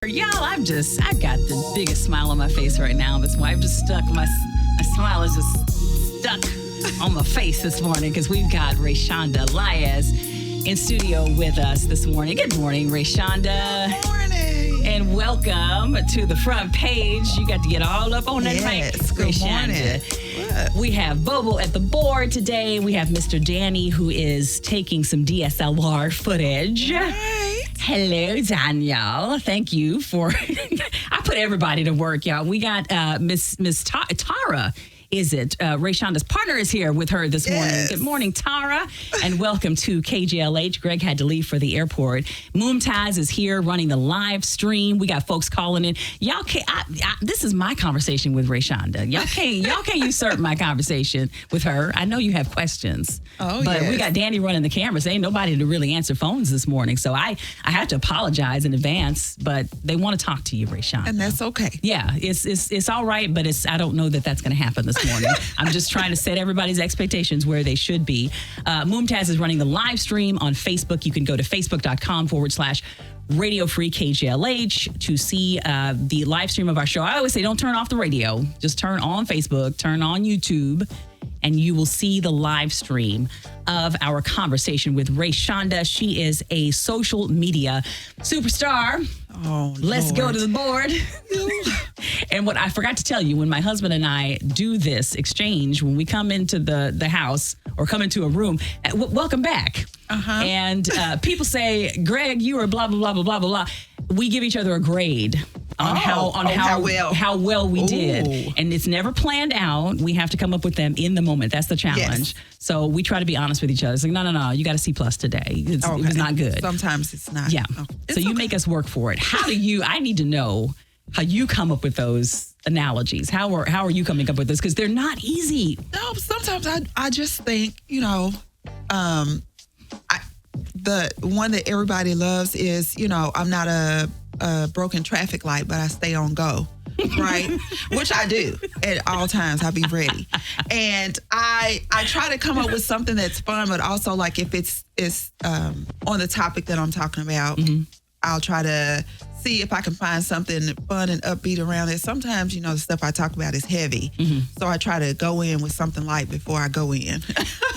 Y'all, I got the biggest smile on my face right now. That's why I've just stuck. My smile is just stuck on my face this morning because we've got Raeshanda Lias in studio with us this morning. Good morning, Raeshanda. Good morning. And welcome to the front page. You got to get all up on that mic, Raeshanda. We have Bobo at the board today. We have Mr. Danny, who is taking some DSLR footage. Right. Hello, Danielle. Thank you for... I put everybody to work, y'all. We got Miss Tara. Is it? Raeshonda's partner is here with her this morning. Yes. Good morning, Tara, and welcome to KJLH. Greg had to leave for the airport. Mumtaz is here running the live stream. We got folks calling in. Y'all can't. This is my conversation with Raeshonda. Y'all can't usurp my conversation with her. I know you have questions. Oh, but yes. we got Danny running the cameras. Ain't nobody to really answer phones this morning, so I have to apologize in advance. But they want to talk to you, Raeshonda, And that's okay. Yeah, it's all right, but I don't know that that's going to happen this morning. I'm just trying to set everybody's expectations where they should be. Mumtaz is running the live stream on Facebook. You can go to facebook.com/Radio Free KJLH to see the live stream of our show. I always say, don't turn off the radio. Just turn on Facebook, turn on YouTube, and you will see the live stream of our conversation with Raeshonda. She is a social media superstar. Oh, Let's Lord. go to the board. And what I forgot to tell you, when my husband and I do this exchange, when we come into the house or come into a room, welcome back. Uh-huh. And people say, Greg, you are blah, blah, blah, blah, blah, blah. We give each other a grade on how well we did. And it's never planned out. We have to come up with them in the moment. That's the challenge. Yes. So we try to be honest with each other. It's like, no, you got a C+ today. It was not good. Sometimes it's not. Yeah. Oh, So you make us work for it. How do you, I need to know how you come up with those analogies. How are you coming up with this? Because they're not easy. No, sometimes I just think, the one that everybody loves is, I'm not a broken traffic light, but I stay on go. Right? Which I do at all times. I'll be ready. And I try to come up with something that's fun, but also like if it's on the topic that I'm talking about, I'll try to see if I can find something fun and upbeat around it. Sometimes, the stuff I talk about is heavy. So I try to go in with something light before I go in.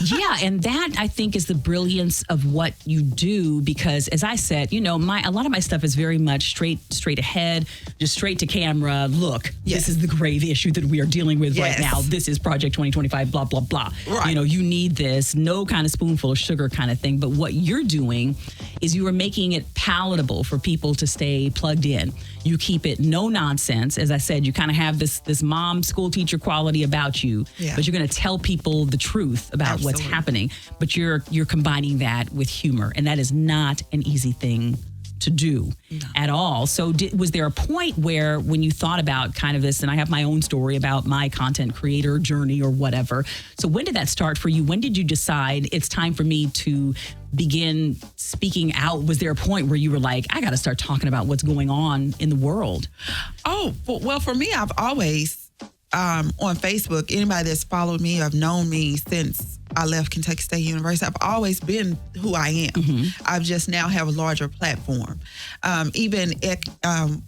Yeah, and that I think is the brilliance of what you do because as I said, a lot of my stuff is very much straight ahead, just straight to camera. Look, Yes. This is the grave issue that we are dealing with right Yes. now. This is Project 2025, blah, blah, blah. Right. You need this, no kind of spoonful of sugar kind of thing. But what you're doing is you are making it palatable for people to stay plugged in. You keep it no nonsense. As I said, you kind of have this mom school teacher quality about you, but you're going to tell people the truth about what's happening. But you're combining that with humor, and that is not an easy thing to do at all. So was there a point where when you thought about kind of this, and I have my own story about my content creator journey or whatever. So when did that start for you? When did you decide it's time for me to begin speaking out? Was there a point where you were like, I got to start talking about what's going on in the world? Oh, well, for me, I've always, on Facebook, anybody that's followed me, have known me since I left Kentucky State University. I've always been who I am. I've just now have a larger platform. Even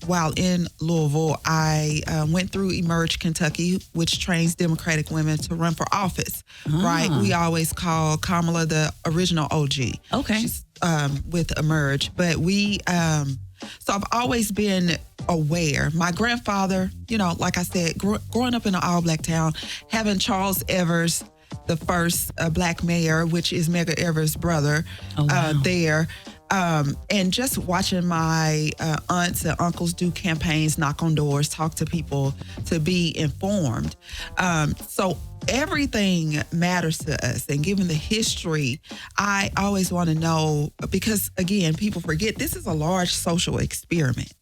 while in Louisville, I went through Emerge Kentucky, which trains Democratic women to run for office, right? We always call Kamala the original OG. Okay. She's with Emerge. But so I've always been aware. My grandfather, like I said, growing up in an all-black town, having Charles Evers, the first black mayor, which is Medgar Evers' brother, there. And just watching my aunts and uncles do campaigns, knock on doors, talk to people to be informed. So everything matters to us. And given the history, I always want to know, because again, people forget this is a large social experiment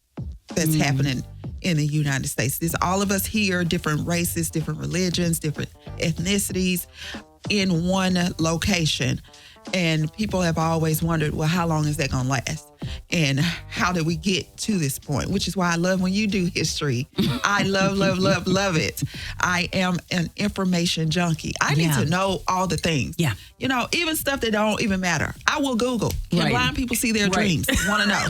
that's happening in the United States. There's all of us here, different races, different religions, different ethnicities in one location. And people have always wondered, well, how long is that going to last? And how did we get to this point? Which is why I love when you do history. I love it. I am an information junkie. I need to know all the things. Yeah. Even stuff that don't even matter. I will Google. Can blind people see their dreams? Want to know.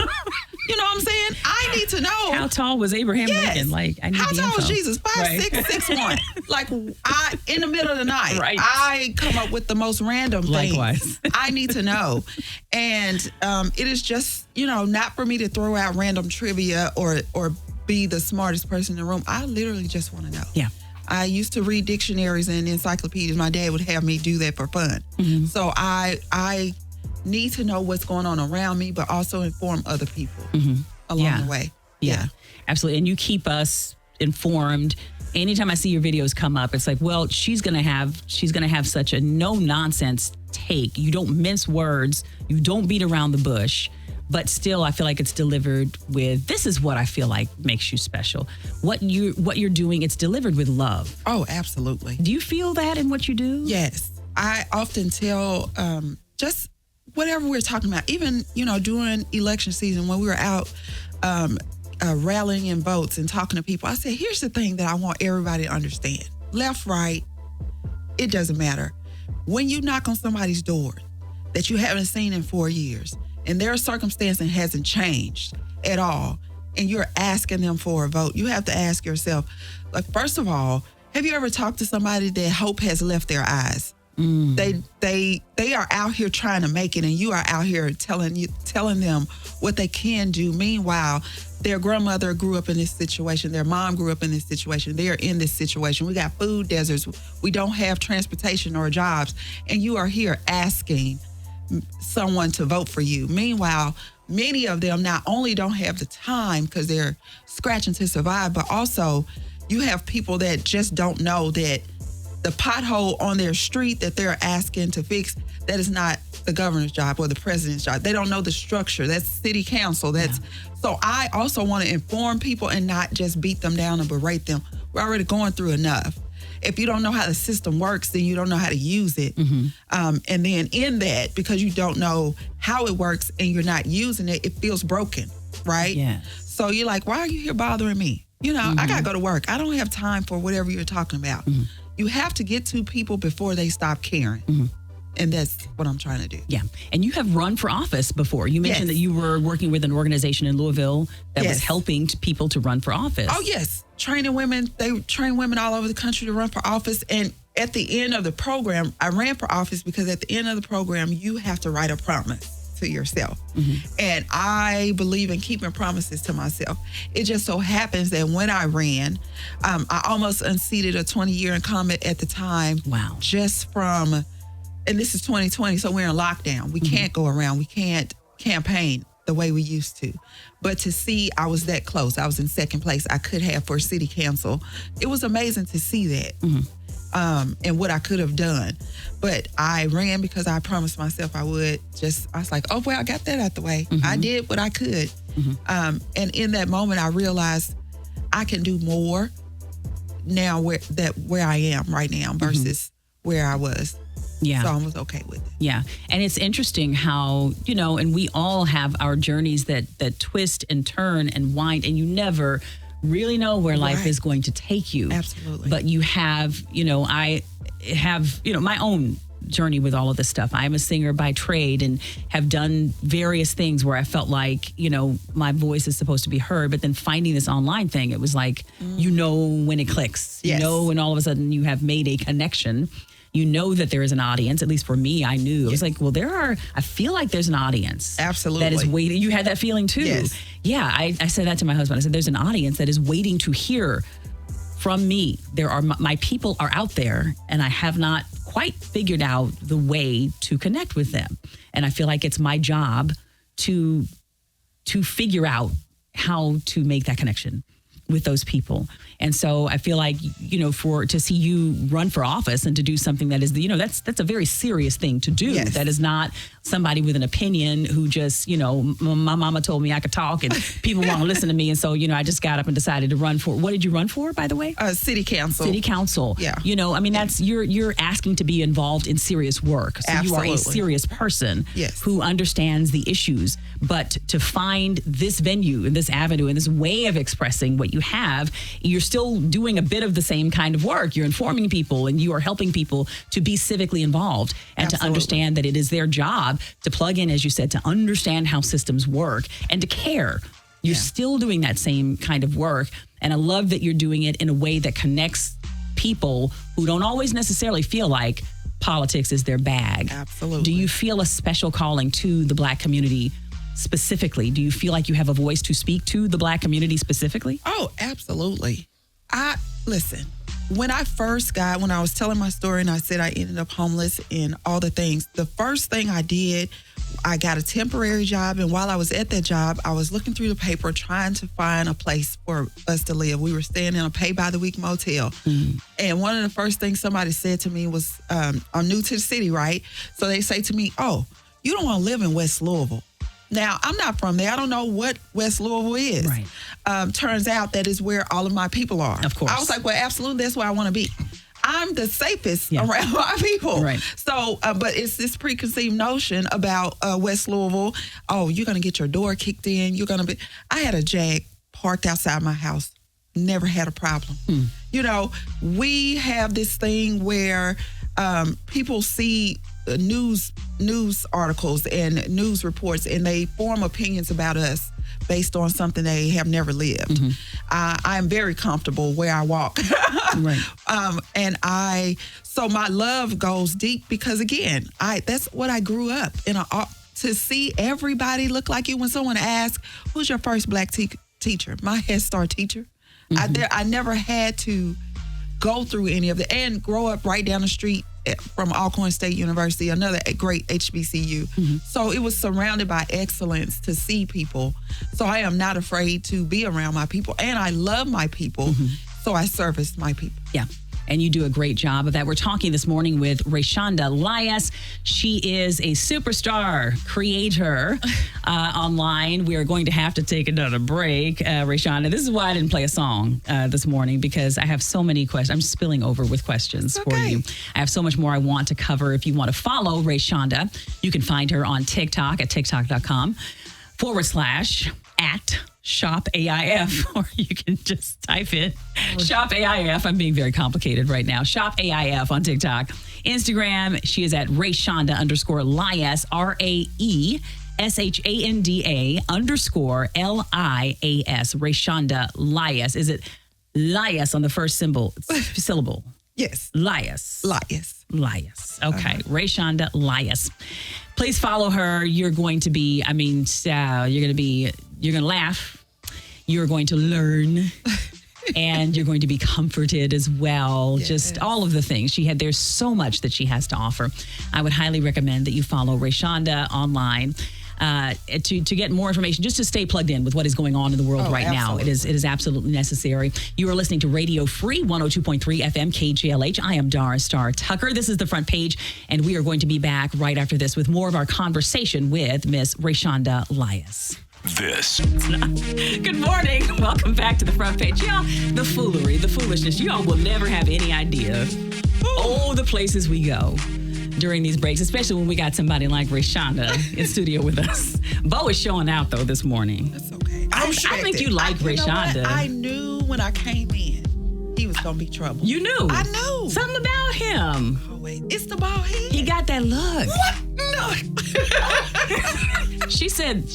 You know what I'm saying? I need to know. How tall was Abraham Lincoln? Like, I need how the tall info. was Jesus? 5'6", Right. 6'1". Like, in the middle of the night, Right. I come up with the most random things. Likewise. I need to know. And it is just, not for me to throw out random trivia or be the smartest person in the room. I literally just want to know. Yeah. I used to read dictionaries and encyclopedias. My dad would have me do that for fun. Mm-hmm. So I need to know what's going on around me, but also inform other people along the way. Yeah, absolutely. And you keep us informed. Anytime I see your videos come up, it's like, well, she's gonna have such a no nonsense take. You don't mince words. You don't beat around the bush. But still, I feel like it's delivered with, this is what I feel like makes you special. What you're doing, it's delivered with love. Oh, absolutely. Do you feel that in what you do? Yes. I often tell just whatever we're talking about, even, during election season when we were out rallying in votes and talking to people, I said, here's the thing that I want everybody to understand. Left, right, it doesn't matter. When you knock on somebody's door that you haven't seen in 4 years, and their circumstance hasn't changed at all, and you're asking them for a vote, you have to ask yourself, like, first of all, have you ever talked to somebody that hope has left their eyes? They are out here trying to make it, and you are out here telling them what they can do. Meanwhile, their grandmother grew up in this situation. Their mom grew up in this situation. They are in this situation. We got food deserts. We don't have transportation or jobs, and you are here asking someone to vote for you. Meanwhile, many of them not only don't have the time because they're scratching to survive, but also you have people that just don't know that the pothole on their street that they're asking to fix, that is not the governor's job or the president's job. They don't know the structure. That's city council. So I also want to inform people and not just beat them down and berate them. We're already going through enough. If you don't know how the system works, then you don't know how to use it. And then in that, because you don't know how it works and you're not using it, it feels broken, right? Yeah. So you're like, why are you here bothering me? I got to go to work. I don't have time for whatever you're talking about. You have to get to people before they stop caring. And that's what I'm trying to do. Yeah. And you have run for office before. You mentioned that you were working with an organization in Louisville that was helping people to run for office. Oh, yes. Training women. They train women all over the country to run for office. And at the end of the program, I ran for office because at the end of the program, you have to write a promise to yourself. And I believe in keeping promises to myself. It just so happens that when I ran, I almost unseated a 20-year incumbent at the time. Wow. Just from... And this is 2020, so we're in lockdown. We can't go around. We can't campaign the way we used to. But to see I was that close, I was in second place, I could have for city council. It was amazing to see that and what I could have done. But I ran because I promised myself I would. I was like, oh, well, I got that out the way. I did what I could. And in that moment, I realized I can do more now where I am right now versus where I was. Yeah. So I was okay with it. Yeah. And it's interesting how, and we all have our journeys that twist and turn and wind, and you never really know where life is going to take you. Absolutely. But you have, I have, my own journey with all of this stuff. I'm a singer by trade and have done various things where I felt like, my voice is supposed to be heard, but then finding this online thing, it was like, when it clicks, when all of a sudden you have made a connection. You know that there is an audience. At least for me, I knew. It was like, well, I feel like there's an audience. Absolutely. That is waiting. You had that feeling too. Yes. Yeah, I said that to my husband. I said, there's an audience that is waiting to hear from me. My people are out there, and I have not quite figured out the way to connect with them. And I feel like it's my job to figure out how to make that connection with those people. And so I feel like, to see you run for office and to do something that is, that's a very serious thing to do. Yes. That is not somebody with an opinion who just, my mama told me I could talk and people want to listen to me. And so, I just got up and decided to run for, what did you run for, by the way? City council. City council. Yeah. That's, you're asking to be involved in serious work. So Absolutely. You are a serious person who understands the issues. But to find this venue and this avenue and this way of expressing what you have, you're still doing a bit of the same kind of work. You're informing people and you are helping people to be civically involved and to understand that it is their job to plug in, as you said, to understand how systems work and to care You're still doing that same kind of work. And I love that you're doing it in a way that connects people who don't always necessarily feel like politics is their bag. Absolutely. Do you feel a special calling to the Black community specifically? Do you feel like you have a voice to speak to the Black community specifically? Oh, absolutely. Listen, when I was telling my story and I said I ended up homeless and all the things, the first thing I did, I got a temporary job. And while I was at that job, I was looking through the paper trying to find a place for us to live. We were staying in a pay-by-the-week motel. Mm-hmm. And one of the first things somebody said to me was, I'm new to the city, right? So they say to me, oh, you don't want to live in West Louisville. Now, I'm not from there. I don't know what West Louisville is. Right. Turns out that is where all of my people are. Of course. I was like, well, absolutely, that's where I want to be. I'm the safest around my people. Right. So, but it's this preconceived notion about West Louisville. Oh, you're going to get your door kicked in. I had a Jag parked outside my house. Never had a problem. You know, we have this thing where people see news articles and news reports, and they form opinions about us based on something they have never lived. Mm-hmm. I am very comfortable where I walk. Right. So my love goes deep because, again, that's what I grew up in. To see everybody look like you. When someone asks, who's your first Black teacher? My Head Start teacher. Mm-hmm. I never had to go through any of it and grow up right down the street from Alcorn State University, another great HBCU. Mm-hmm. So it was surrounded by excellence to see people. So I am not afraid to be around my people, and I love my people. Mm-hmm. So I service my people. Yeah. And you do a great job of that. We're talking this morning with Raeshanda Lias. She is a superstar creator online. We are going to have to take another break, Raeshanda. This is why I didn't play a song this morning, because I have so many questions. I'm spilling over with questions for you. I have so much more I want to cover. If you want to follow Raeshanda, you can find her on TikTok at tiktok.com/@ Shop AIF, or you can just type in Shop AIF. I'm being very complicated right now. Shop AIF on TikTok. Instagram, she is at Raeshanda _Lias, RAESHANDA_LIAS, Raeshanda Lias. Is it Lias on the first syllable? Yes. Lias. Lias. Okay. Raeshanda Lias. Please follow her. You're going to be, you're going to laugh. You're going to learn. And you're going to be comforted as well. Yes. Just all of the things. There's so much that she has to offer. I would highly recommend that you follow Raeshanda online. To get more information, just to stay plugged in with what is going on in the world right now. It is absolutely necessary. You are listening to Radio Free 102.3 FM KGLH. I am Dara Star Tucker. This is The Front Page, and we are going to be back right after this with more of our conversation with Miss Raeshanda Lias. Good morning. Welcome back to The Front Page. Y'all, the foolery, the foolishness, y'all will never have any idea. Oh, the places we go during these breaks, especially when we got somebody like Raeshanda in studio with us. Bo is showing out, though, this morning. That's okay. I think you like Raeshanda. I knew when I came in, he was going to be trouble. You knew? I knew. Something about him. Oh, wait. It's the bald head. He got that look. What? No. She said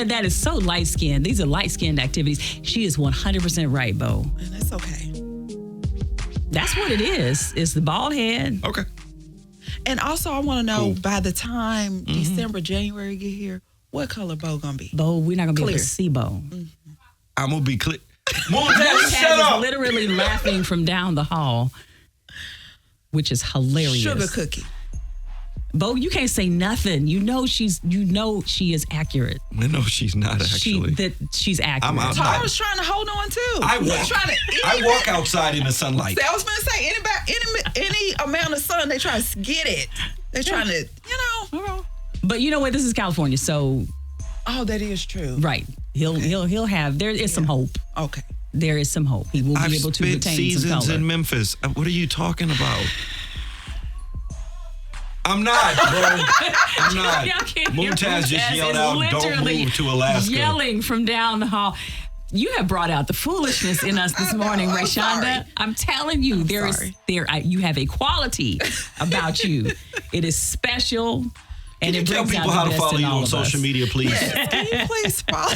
that is so light-skinned. These are light-skinned activities. She is 100% right, Bo. And that's okay. That's what it is. It's the bald head. Okay. And also, I want to know, by the time December, January get here, what color Bo gonna be? Bo, we're not gonna be able to see Bo. Mm-hmm. I'm gonna be clear. Montez, shut up! Literally laughing from down the hall, which is hilarious. Sugar cookie. Bo, you can't say nothing. You know she is accurate. No, she's not actually. She's accurate. Tara's trying to hold on too. I walk outside in the sunlight. I was going to say any amount of sun, they try to get it. They're trying to, But you know what? This is California, so. Oh, that is true. Right. He'll have. There is some hope. Okay. There is some hope. He will be able to retain some color. I've spent seasons in Memphis. What are you talking about? I'm not, bro. I'm not. Montaz just yelled out, don't move to Alaska. Yelling from down the hall. You have brought out the foolishness in us this morning, Raeshanda. I'm telling you, you have a quality about you. It is special. And Can it you tell brings people out how the to best follow in you all on of social us. media, please? Can you please follow?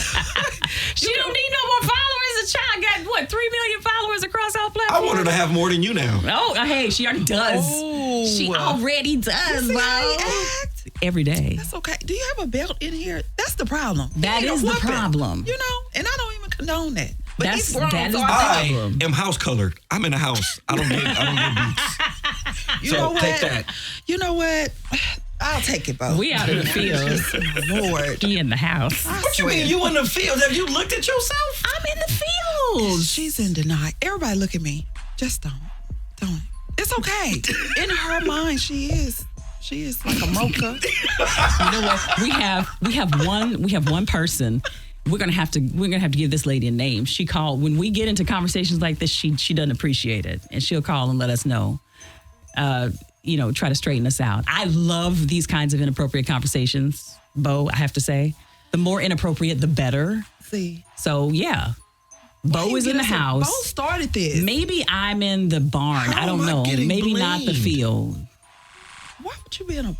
She don't need no more followers. The child got, what, 3 million followers across our platform? I want her to have more than you now. Oh, hey, she already does. Oh. She already does, See bro. how he act? Every day. That's okay. Do you have a belt in here? That's the problem. That You need a is the whooping, problem. You know, and I don't even condone that. But That he's is grown, the so I problem. I am house colored. I'm in a house. I don't get beats. You So know what? take that. You know what? I'll take it, Bo. We out in the field. Lord. He in the house. What you mean? You in the field? Have you looked at yourself? I'm in the field. She's in denial. Everybody look at me. Just don't. Don't. It's okay. In her mind, she is. She is like a mocha. You know what? We have one person. We're gonna have to give this lady a name. She called when we get into conversations like this. She doesn't appreciate it, and she'll call and let us know. Try to straighten us out. I love these kinds of inappropriate conversations, Bo. I have to say, the more inappropriate, the better. See. So yeah, Bo is in the house. Bo started this. Maybe I'm in the barn. How I don't am I know. getting Maybe not the blamed? field. Why would you be in a?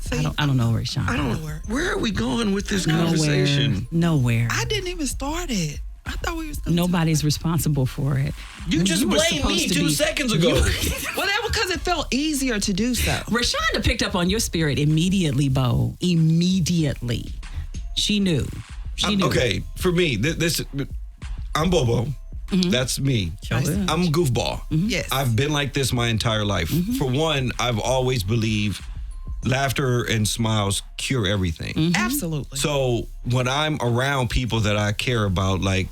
See, I don't know, Raeshonda. Where are we going with this conversation? Nowhere. I didn't even start it. I thought we was going to. Nobody's responsible for it. You just were blamed me supposed to 2 be- seconds ago. Well, that was because it felt easier to do so. Raeshonda picked up on your spirit immediately, Bo. Immediately. She knew. She knew. Okay, for me, this I'm Bobo. That's me. is. I'm a goofball. Yes. I've been like this my entire life. For one, I've always believed laughter and smiles cure everything. Absolutely. So when I'm around people that I care about, like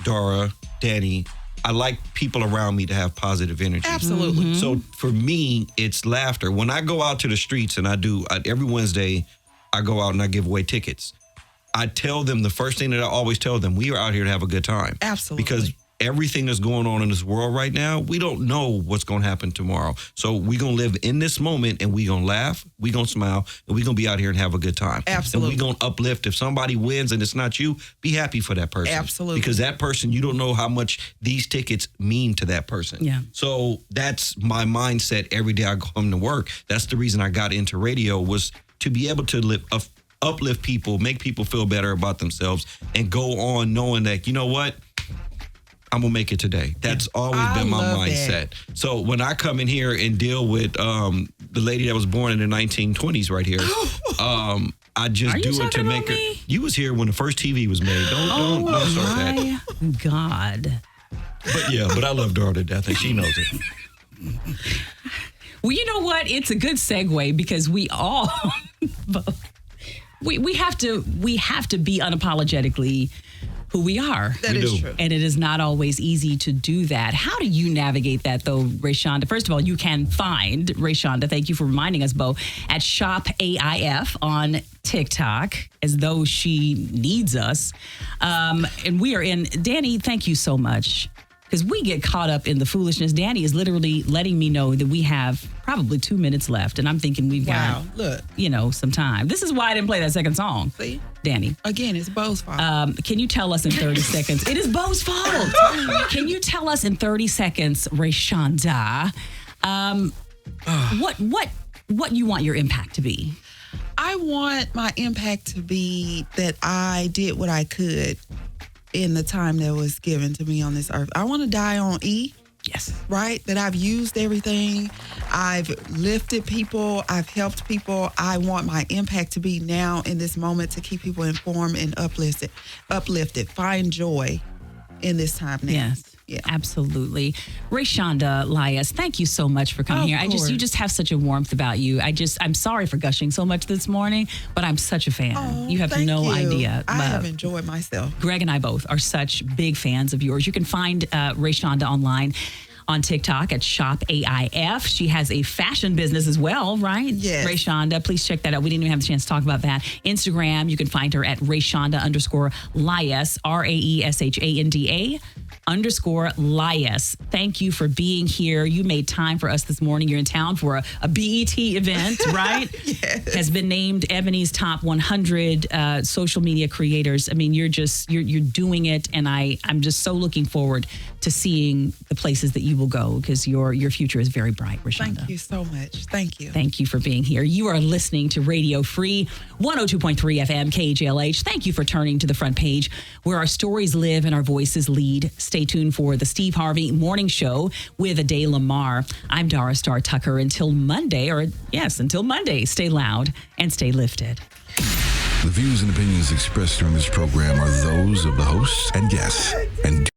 Dara, Danny, I like people around me to have positive energy. Absolutely. So for me, it's laughter. When I go out to the streets and every Wednesday, I go out and I give away tickets. I tell them the first thing that I always tell them, we are out here to have a good time. Absolutely. Because everything that's going on in this world right now, we don't know what's going to happen tomorrow. So we're going to live in this moment and we're going to laugh, we're going to smile, and we're going to be out here and have a good time. Absolutely. And we're going to uplift. If somebody wins and it's not you, be happy for that person. Absolutely. Because that person, you don't know how much these tickets mean to that person. Yeah. So that's my mindset every day I come to work. That's the reason I got into radio, was to be able to uplift people, make people feel better about themselves, and go on knowing that, you know what? I'm going to make it today. That's always been my mindset. That. So when I come in here and deal with the lady that was born in the 1920s right here, I just do it to make her. Me? You was here when the first TV was made. Don't start that. My God. But I love Dora to death, and she knows it. Well, you know what? It's a good segue because we all we have to be unapologetically who we are. That is true. And it is not always easy to do that. How do you navigate that, though, Raeshonda? First of all, you can find Raeshonda, thank you for reminding us, Bo, at Shop AIF on TikTok, as though she needs us. And we are in. Danny, thank you so much. Because we get caught up in the foolishness. Danny is literally letting me know that we have probably 2 minutes left. And I'm thinking we've got, Look. some time. This is why I didn't play that second song. See? Danny. Again, it's Bo's fault. Can you tell us in 30 seconds? It is Bo's fault. Can you tell us in 30 seconds, Raeshonda, what you want your impact to be? I want my impact to be that I did what I could in the time that was given to me on this earth. I want to die on E. Yes. Right? That I've used everything. I've lifted people. I've helped people. I want my impact to be now in this moment to keep people informed and uplifted. Find joy in this time now. Yes. Yeah. Absolutely. Raeshanda Lias, thank you so much for coming here. You just have such a warmth about you. I'm sorry for gushing so much this morning, but I'm such a fan. Oh, you have no idea. I have enjoyed myself. Greg and I both are such big fans of yours. You can find Raeshonda online on TikTok at Shop AIF. She has a fashion business as well, right? Yes. Raeshonda, please check that out. We didn't even have the chance to talk about that. Instagram, you can find her at Raeshonda_Lias, RAESHANDA_ Raeshanda_Lias. Thank you for being here. You made time for us this morning. You're in town for a BET event, right? Yes. Has been named Ebony's top 100 social media creators. I mean, you're doing it, and I'm just so looking forward to seeing the places that you will go, because your future is very bright, Raeshonda. Thank you so much. Thank you. Thank you for being here. You are listening to Radio Free 102.3 FM KJLH. Thank you for turning to the front page, where our stories live and our voices lead. Stay tuned for the Steve Harvey Morning Show with Ade Lamar. I'm Dara Star Tucker. Until Monday, stay loud and stay lifted. The views and opinions expressed during this program are those of the hosts and guests and